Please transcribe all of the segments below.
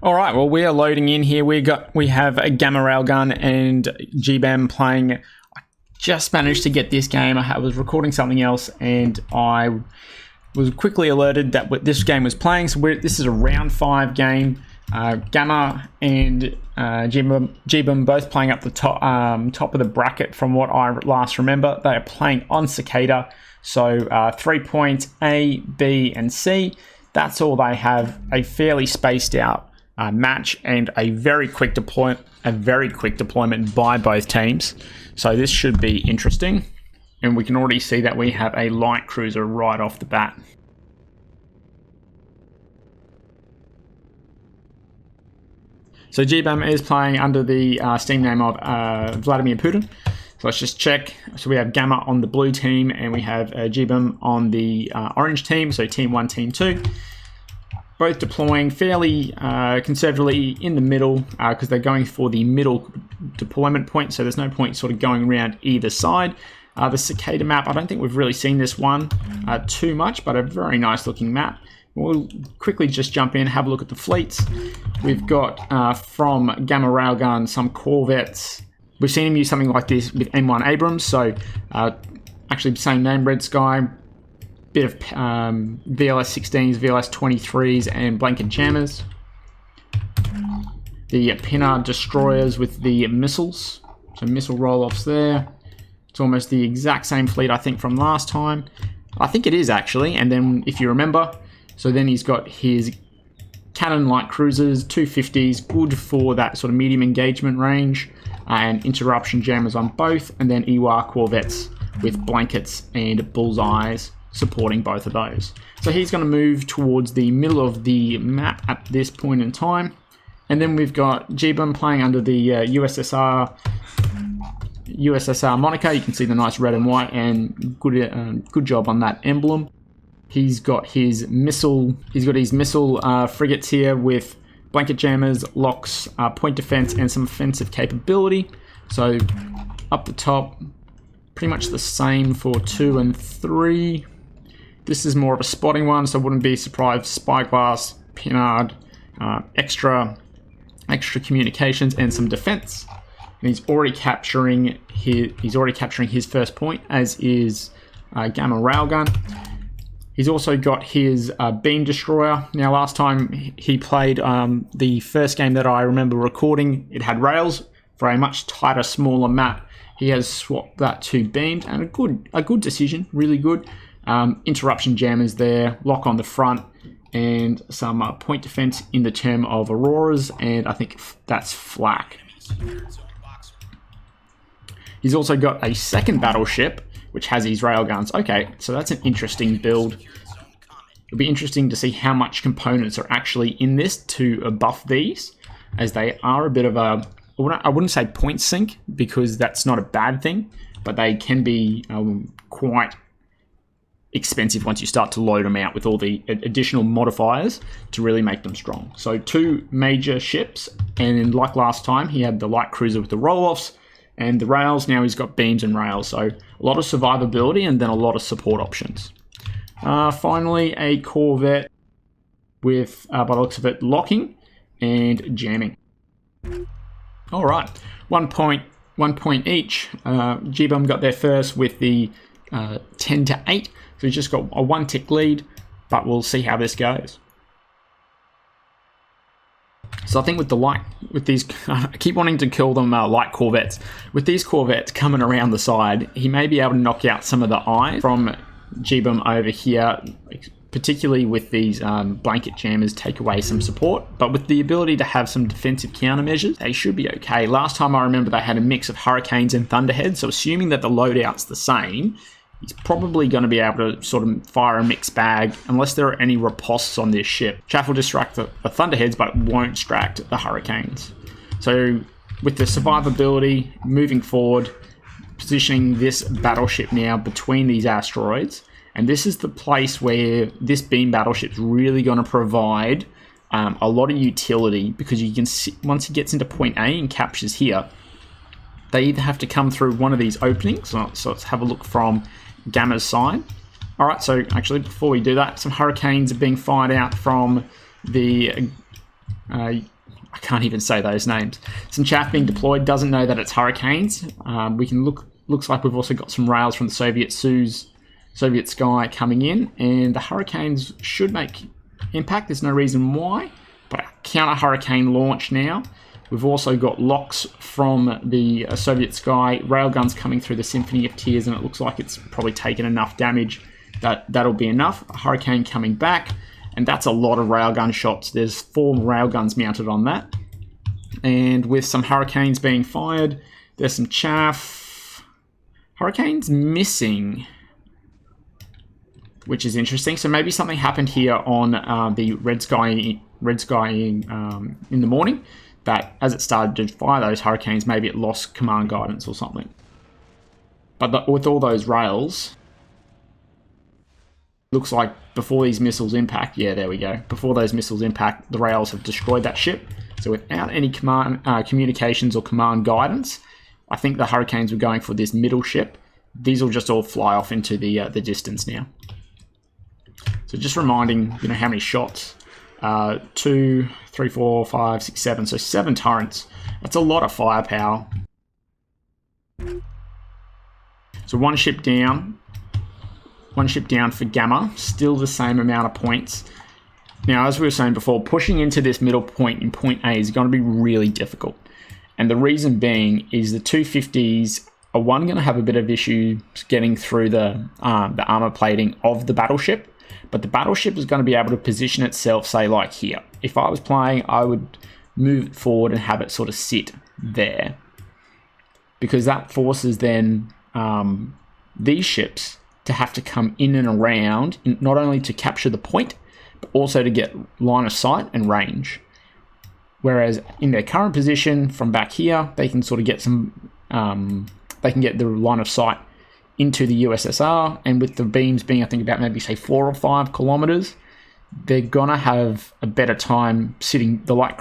All right, well, we are loading in here. We have a GammaRailgun and Gbem playing. I just managed to get this game. I was recording something else, and I was quickly alerted that this game was playing. So this is a round 5 game. Gamma and Gbem both playing up the top of the bracket from what I last remember. They are playing on Cicada. So 3 points, A, B, and C. That's all they have. A fairly spaced out match and a very quick deployment by both teams. So this should be interesting. And we can already see that we have a light cruiser right off the bat. So Gbem is playing under the Steam name of Vladimir Putin. So let's just check. So we have Gamma on the blue team and we have Gbem on the orange team. So team 1, team 2. Both deploying fairly conservatively in the middle because they're going for the middle deployment point. So there's no point sort of going around either side. The Cicada map, I don't think we've really seen this one too much, but a very nice looking map. We'll quickly just jump in, have a look at the fleets. We've got from GammaRailgun some Corvettes. We've seen him use something like this with M1 Abrams. So actually same name, Red Sky. Bit of VLS 16s, VLS 23s, and blanket jammers. The Pinard destroyers with the missiles. So missile roll-offs there. It's almost the exact same fleet, I think, from last time. I think it is, actually. And then, if you remember, so then he's got his cannon light cruisers, 250s, good for that sort of medium engagement range, and interruption jammers on both, and then EWA Corvettes with blankets and bullseyes supporting both of those. So he's going to move towards the middle of the map at this point in time. And then we've got Gbem playing under the USSR moniker. You can see the nice red and white, and good job on that emblem. He's got his missile frigates here with blanket jammers, locks, point defense, and some offensive capability. So up the top, pretty much the same for 2 and 3. This is more of a spotting one, so I wouldn't be surprised. Spyglass, Pinard, extra communications, and some defense. And he's already capturing his first point, as is GammaRailgun. He's also got his beam destroyer. Now, last time he played the first game that I remember recording, it had rails for a much tighter, smaller map. He has swapped that to beamed, and a good decision, really good. Interruption jammers there, lock on the front, and some point defense in the term of Auroras, and I think that's flak. He's also got a second battleship, which has his railguns. Okay, so that's an interesting build. It'll be interesting to see how much components are actually in this to buff these, as they are a bit of a, I wouldn't say point sink, because that's not a bad thing, but they can be quite expensive once you start to load them out with all the additional modifiers to really make them strong. So 2 major ships, and like last time, he had the light cruiser with the roll-offs and the rails. Now he's got beams and rails, so a lot of survivability and then a lot of support options. Finally, a Corvette with, by the looks of it, locking and jamming. All right, 1 point each. Gbem got there first with the 10-8. So he's just got a 1 tick lead, but we'll see how this goes. So I think with these, I keep wanting to call them light Corvettes. With these Corvettes coming around the side, he may be able to knock out some of the eyes from Gbem over here, particularly with these blanket jammers, take away some support. But with the ability to have some defensive countermeasures, they should be okay. Last time I remember they had a mix of Hurricanes and Thunderheads, so assuming that the loadout's the same, he's probably going to be able to sort of fire a mixed bag, unless there are any ripostes on this ship. Chaff will distract the Thunderheads, but won't distract the Hurricanes. So with the survivability, moving forward, positioning this battleship now between these asteroids, and this is the place where this beam battleship's really going to provide a lot of utility, because you can see, once he gets into point A and captures here, they either have to come through one of these openings. So let's have a look from Gamma's side. All right, so actually before we do that, some Hurricanes are being fired out from the I can't even say those names. Some chaff being deployed, doesn't know that it's hurricanes. Looks like we've also got some rails from the Soviet Sky coming in, and the hurricanes should make impact. There's no reason why, but a counter hurricane launch now. We've also got locks from the Soviet Sky, railguns coming through the Symphony of Tears, and it looks like it's probably taken enough damage that'll be enough. A hurricane coming back, and that's a lot of railgun shots. There's 4 railguns mounted on that. And with some hurricanes being fired, there's some chaff. Hurricanes missing, which is interesting. So maybe something happened here on the red sky in the morning, that as it started to fire those hurricanes, maybe it lost command guidance or something. But with all those rails, looks like before these missiles impact, yeah, there we go. Before those missiles impact, the rails have destroyed that ship. So without any command communications or command guidance, I think the hurricanes were going for this middle ship. These will just all fly off into the distance now. So just reminding, how many shots. 2, 3, 4, 5, 6, 7. So 7 turrets. That's a lot of firepower. So one ship down. One ship down for Gamma. Still the same amount of points. Now, as we were saying before, pushing into this middle point in point A is going to be really difficult. And the reason being is the 250s are going to have a bit of issues getting through the armor plating of the battleship. But the battleship is going to be able to position itself, say, like here. If I was playing, I would move it forward and have it sort of sit there. Because that forces then these ships to have to come in and around, not only to capture the point, but also to get line of sight and range. Whereas in their current position, from back here, they can sort of get some, they can get the line of sight into the USSR, and with the beams being, I think, about maybe say 4 or 5 kilometers, they're gonna have a better time sitting. The light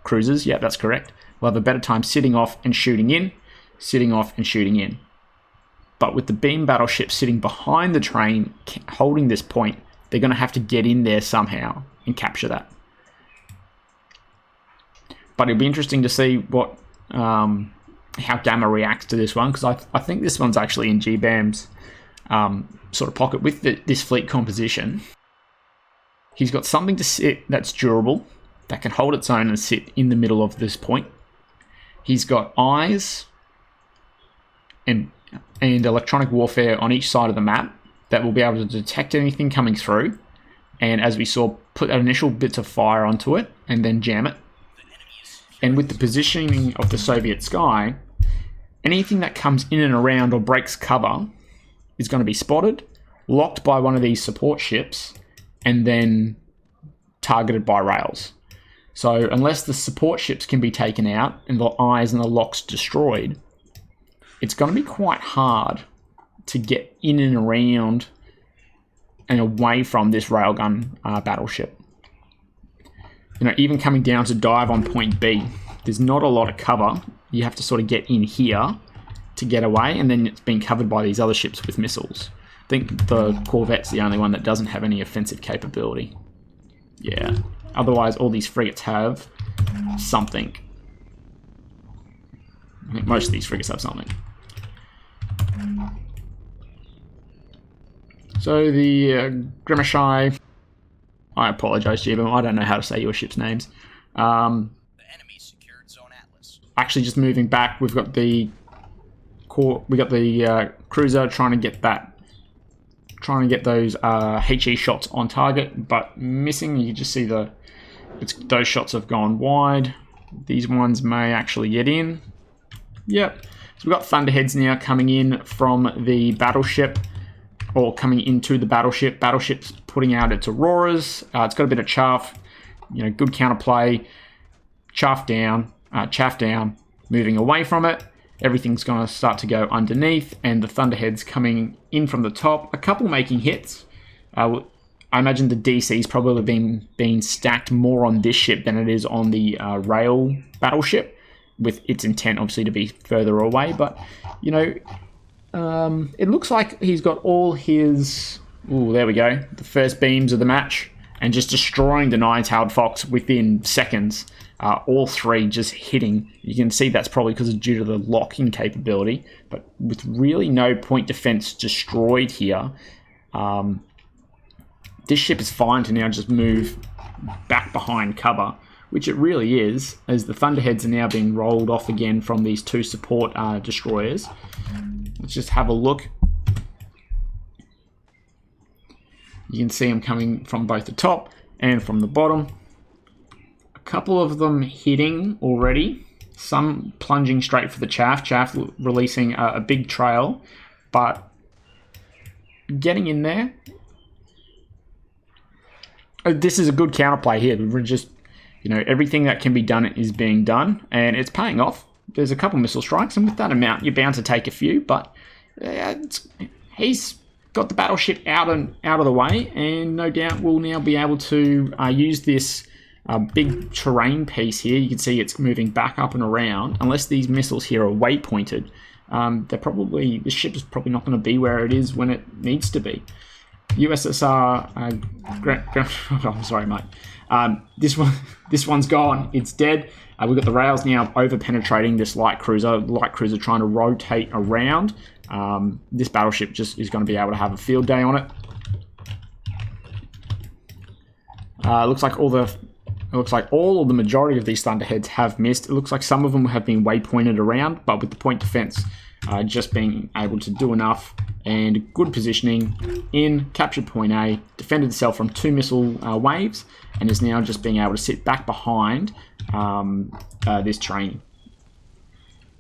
cruisers, yeah, that's correct, will have a better time sitting off and shooting in, sitting off and shooting in. But with the beam battleship sitting behind the train, holding this point, they're gonna have to get in there somehow and capture that. But it'll be interesting to see what. How Gamma reacts to this one, because I think this one's actually in Gbem's sort of pocket with this fleet composition. He's got something to sit that's durable, that can hold its own and sit in the middle of this point. He's got eyes and electronic warfare on each side of the map that will be able to detect anything coming through, and as we saw, put initial bits of fire onto it and then jam it. And with the positioning of the Soviet Sky, anything that comes in and around or breaks cover is going to be spotted, locked by one of these support ships, and then targeted by rails. So unless the support ships can be taken out and the eyes and the locks destroyed, it's going to be quite hard to get in and around and away from this railgun battleship. Even coming down to dive on point B, there's not a lot of cover. You have to sort of get in here to get away, and then it's being covered by these other ships with missiles. I think the Corvette's the only one that doesn't have any offensive capability. Yeah. Otherwise, all these frigates have something. I think most of these frigates have something. So the Grimashai... I apologize, Gbem. I don't know how to say your ship's names. The enemy secured Zone Atlas. Actually, just moving back, we've got the cruiser trying to get those HE shots on target, but missing. You just see those shots have gone wide. These ones may actually get in. Yep. So we've got Thunderheads now coming in from the battleship. Or coming into the battleship. Battleship's putting out its auroras. It's got a bit of chaff. Good counterplay. Chaff down, moving away from it. Everything's going to start to go underneath, and the Thunderheads coming in from the top. A couple making hits. I imagine the DC's probably being stacked more on this ship than it is on the rail battleship, with its intent obviously to be further away. But, it looks like he's got all his... Ooh, there we go. The first beams of the match. and just destroying the nine-tailed fox within seconds. All three just hitting. You can see that's probably because of due to the locking capability, but with really no point defense destroyed here, this ship is fine to now just move back behind cover, which it really is, as the Thunderheads are now being rolled off again from these two support destroyers. Let's just have a look. You can see them coming from both the top and from the bottom. A couple of them hitting already. Some plunging straight for the chaff. Chaff releasing a big trail, but getting in there. This is a good counterplay here. We're just, you know, everything that can be done is being done, and it's paying off. There's a couple missile strikes, and with that amount, you're bound to take a few, but he's got the battleship out of the way, and no doubt we'll now be able to use this big terrain piece here. You can see it's moving back up and around. Unless these missiles here are waypointed, the ship is probably not going to be where it is when it needs to be. USSR, I'm sorry, mate. This one's gone. It's dead. We've got the rails now over penetrating this light cruiser. The light cruiser trying to rotate around. This battleship just is going to be able to have a field day on it. Looks like all of the majority of these Thunderheads have missed. It looks like some of them have been waypointed around, but with the point defense just being able to do enough and good positioning in, captured point A, defended itself from two missile waves, and is now just being able to sit back behind this terrain.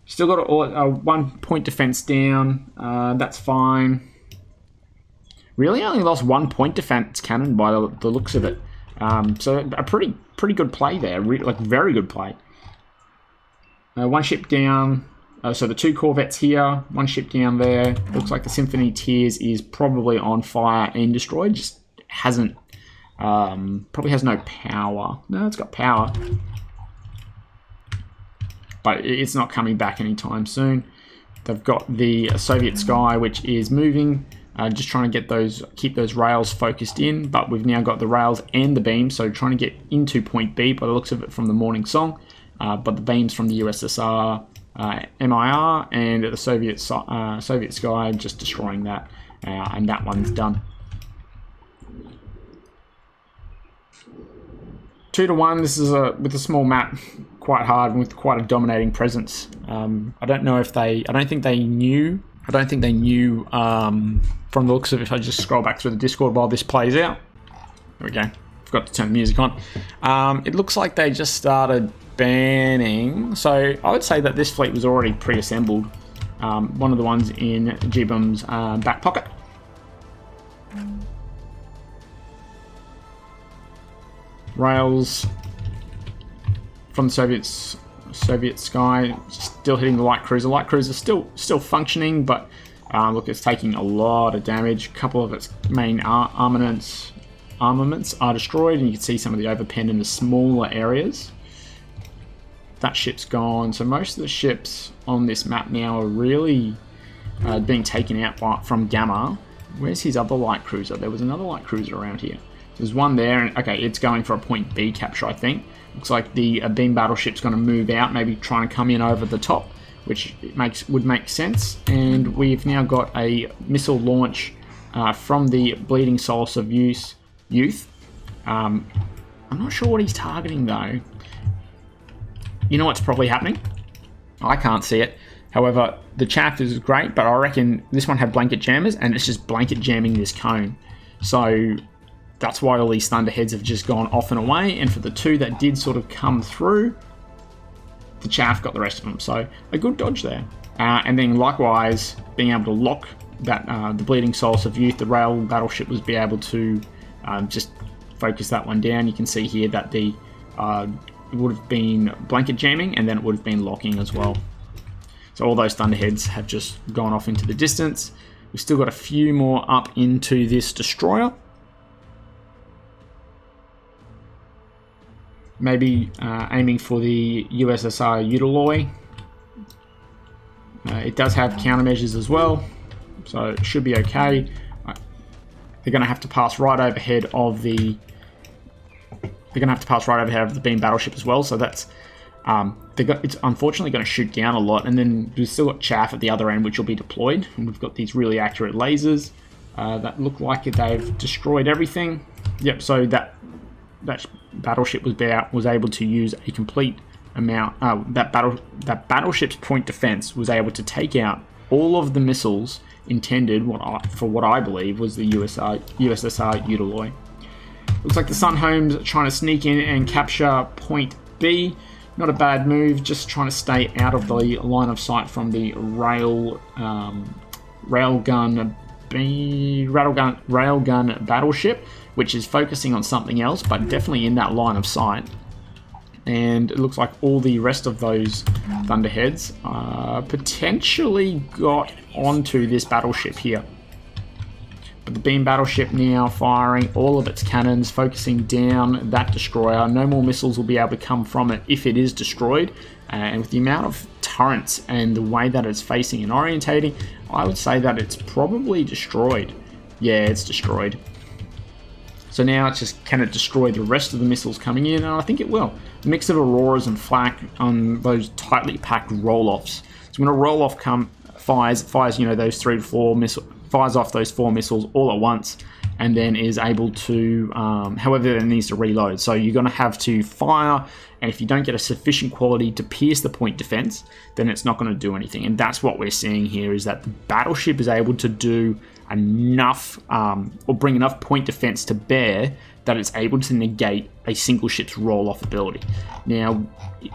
Still got a 1 point defense down. That's fine. Really only lost 1 point defense cannon by the looks of it. So a pretty good play there. Like very good play. One ship down. So the two corvettes here, one ship down there. Looks like the Symphony Tears is probably on fire and destroyed. Just hasn't, probably has no power. No, it's got power, but it's not coming back anytime soon. They've got the Soviet Sky, which is moving, just trying to keep those rails focused in. But we've now got the rails and the beams, so trying to get into point B by the looks of it from the morning song. But the beams from the USSR. MIR and the Soviet Sky just destroying that, and that one's done. 2-1. This is with a small map, quite hard and with quite a dominating presence. I don't think they knew from the looks of it. If I just scroll back through the Discord while this plays out. There we go. Forgot to turn the music on. It looks like they just started banning. So I would say that this fleet was already pre-assembled. One of the ones in Gbem's back pocket. Rails from the Soviet Sky, still hitting the light cruiser. Light cruiser still functioning, but look, it's taking a lot of damage. A couple of its main armaments are destroyed, and you can see some of the overpen in the smaller areas. That ship's gone. So most of the ships on this map now are really being taken out from Gamma. Where's his other light cruiser? There was another light cruiser around here. There's one there, and okay, it's going for a point B capture, I think. Looks like the beam battleship's going to move out, maybe trying to come in over the top, which would make sense. And we've now got a missile launch from the Bleeding Solace of Youth. I'm not sure what he's targeting though. You know what's probably happening? I can't see it. However, the chaff is great, but I reckon this one had blanket jammers, and it's just blanket jamming this cone. So that's why all these Thunderheads have just gone off and away, and for the two that did sort of come through, the chaff got the rest of them. So a good dodge there. And then likewise, being able to lock that the Bleeding Solace of Youth, the rail battleship, was be able to just focus that one down. You can see here that the it would have been blanket jamming, and then it would have been locking as well. So all those Thunderheads have just gone off into the distance. We've still got a few more up into this destroyer. Maybe aiming for the USSR Utiloi. It does have countermeasures as well, so it should be okay. They're going to have to pass right overhead of the they're going to have to pass right over here of the beam battleship as well. So that's it's unfortunately going to shoot down a lot, and then we've still got chaff at the other end, which will be deployed. And we've got these really accurate lasers that look like they've destroyed everything. Yep. So that battleship was able to use a complete amount. That battleship's point defense was able to take out all of the missiles intended for what I believe was the USSR Utiloi. Looks like the Sunhome's trying to sneak in and capture point B. Not a bad move, just trying to stay out of the line of sight from the railgun battleship, which is focusing on something else, but definitely in that line of sight. And it looks like all the rest of those Thunderheads potentially got onto this battleship here. But the beam battleship now firing all of its cannons, focusing down that destroyer. No more missiles will be able to come from it if it is destroyed. And with the amount of turrets and the way that it's facing and orientating, I would say that it's probably destroyed. Yeah, it's destroyed. So now it's just, can it destroy the rest of the missiles coming in? And I think it will. A mix of Auroras and flak on those tightly packed roll-offs. So when a roll-off fires, those 3 to 4 missiles, fires off those 4 missiles all at once, and then is able to, however, it needs to reload. So you're going to have to fire, and if you don't get a sufficient quality to pierce the point defense, then it's not going to do anything. And that's what we're seeing here, is that the battleship is able to do enough, or bring enough point defense to bear that it's able to negate a single ship's roll-off ability. Now,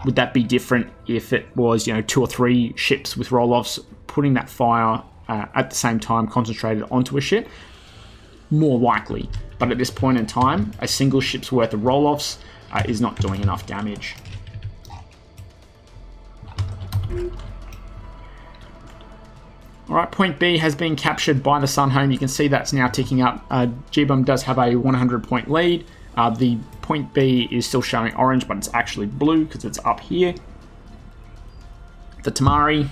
would that be different if it was, 2 or 3 ships with roll-offs putting that fire at the same time concentrated onto a ship? More likely. But at this point in time, a single ship's worth of roll-offs is not doing enough damage. Alright, point B has been captured by the Sunhome. You can see that's now ticking up. Gbem does have a 100 point lead. The point B is still showing orange, but it's actually blue because it's up here. The Tamari,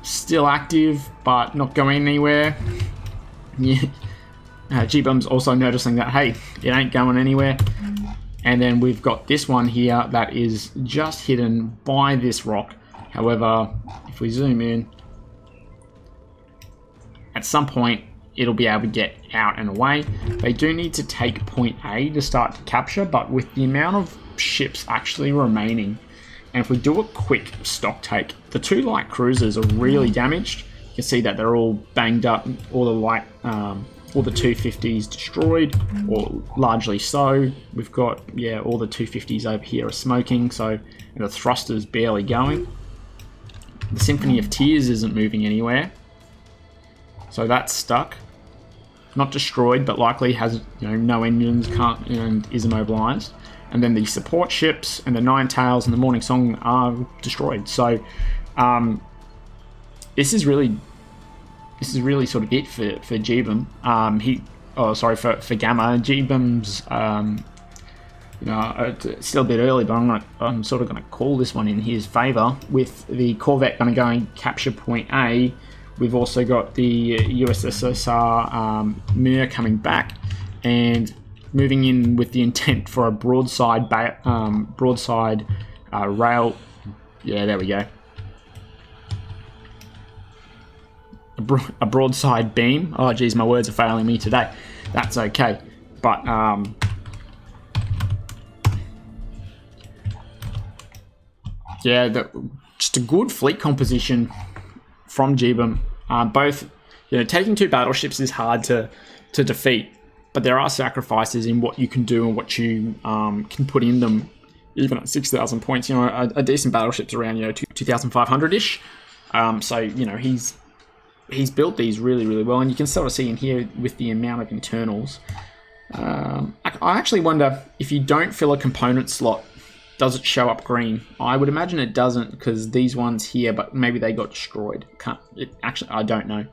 still active, but not going anywhere. Yeah. Gbem's also noticing that, hey, it ain't going anywhere. And then we've got this one here that is just hidden by this rock. However, if we zoom in, at some point, it'll be able to get out and away. They do need to take point A to start to capture, but with the amount of ships actually remaining, and if we do a quick stock take, the 2 light cruisers are really damaged. You can see that they're all banged up, all the 250s destroyed, or largely so. We've got, all the 250s over here are smoking, so the thruster's barely going. The Symphony of Tears isn't moving anywhere, so that's stuck. Not destroyed, but likely has no engines, can't, and is immobilized. And then the support ships and the Nine Tails and the Morning Song are destroyed. So this is really sort of it for Gbem. For Gamma. Gbem's it's still a bit early, but I'm sort of going to call this one in his favour. With the Corvette going to go and capture point A, we've also got the USSR Mir coming back and moving in with the intent for a broadside rail. Yeah, there we go. A broadside beam. Oh, geez, my words are failing me today. That's okay, but just a good fleet composition from Gbem. Both, taking 2 battleships is hard to defeat, but there are sacrifices in what you can do and what you can put in them. Even at 6,000 points, a decent battleship's around 2,500-ish. So he's built these really, really well, and you can sort of see in here with the amount of internals. I actually wonder if you don't fill a component slot, does it show up green? I would imagine it doesn't, because these ones here, but maybe they got destroyed. Actually, I don't know.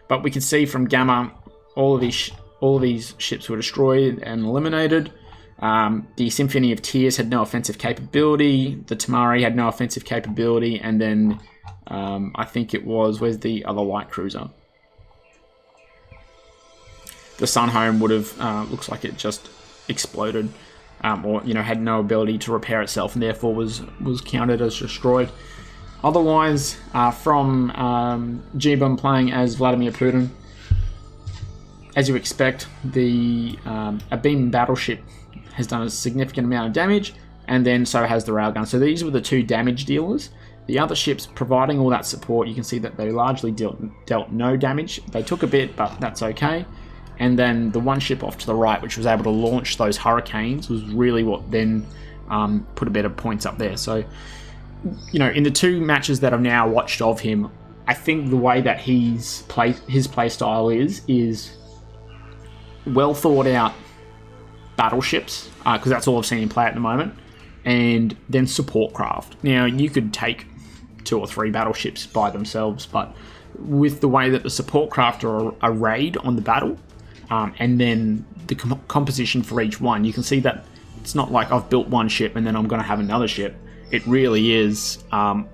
But we can see from Gamma, all of these ships were destroyed and eliminated. The Symphony of Tears had no offensive capability. The Tamari had no offensive capability, and then I think it was, where's the other light cruiser? The Sunhome would have, looks like it just exploded, or had no ability to repair itself, and therefore was counted as destroyed. Otherwise, from Gbem playing as Vladimir Putin, as you expect, a beam battleship has done a significant amount of damage, and then so has the railgun. So these were the two damage dealers. The other ships providing all that support, you can see that they largely dealt no damage. They took a bit, but that's okay. And then the one ship off to the right, which was able to launch those hurricanes, was really what then put a bit of points up there. So, in the two matches that I've now watched of him, I think the way that his play style is well thought out battleships, because that's all I've seen him play at the moment, and then support craft. Now, you could take 2 or 3 battleships by themselves, but with the way that the support craft are arrayed on the battle, and then the composition for each one, you can see that it's not like I've built one ship and then I'm going to have another ship. It really is a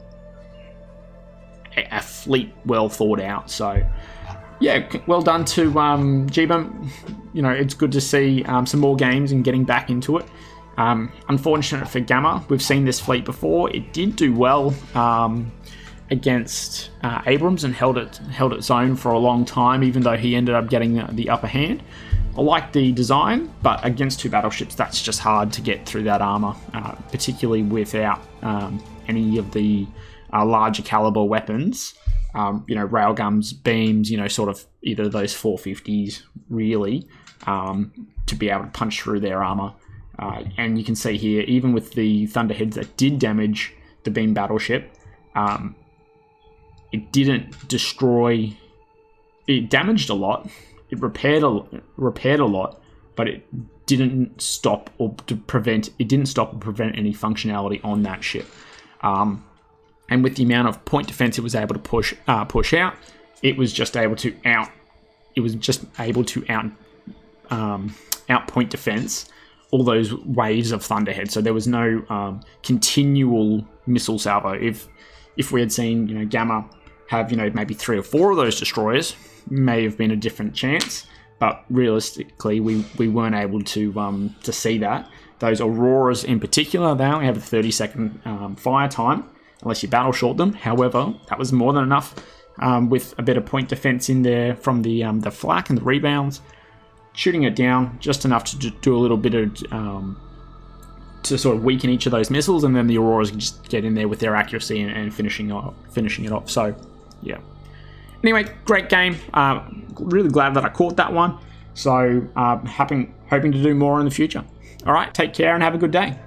fleet well thought out. So, yeah, well done to Gbem. It's good to see some more games and getting back into it. Unfortunate for Gamma, we've seen this fleet before. It did do well against Abrams and held its own for a long time, even though he ended up getting the upper hand. I like the design, but against 2 battleships, that's just hard to get through that armor, particularly without any of the larger caliber weapons. Railguns, beams, sort of either of those 450s, really, to be able to punch through their armor. And you can see here, even with the Thunderheads that did damage the beam battleship, it didn't destroy. It damaged a lot. It repaired a lot, but it didn't stop or prevent any functionality on that ship. And with the amount of point defense it was able to push out, it was just able to out point defense all those waves of Thunderhead. So there was no continual missile salvo. If we had seen Gamma have maybe 3 or 4 of those destroyers, may have been a different chance. But realistically, we weren't able to see that. Those Auroras in particular, they only have a 30-second fire time unless you battle short them. However, that was more than enough with a bit of point defense in there from the flak and the rebounds, shooting it down just enough to do a little bit of to sort of weaken each of those missiles, and then the Auroras can just get in there with their accuracy and finishing it off. So, yeah. Anyway, great game. Really glad that I caught that one. So, hoping to do more in the future. All right, take care and have a good day.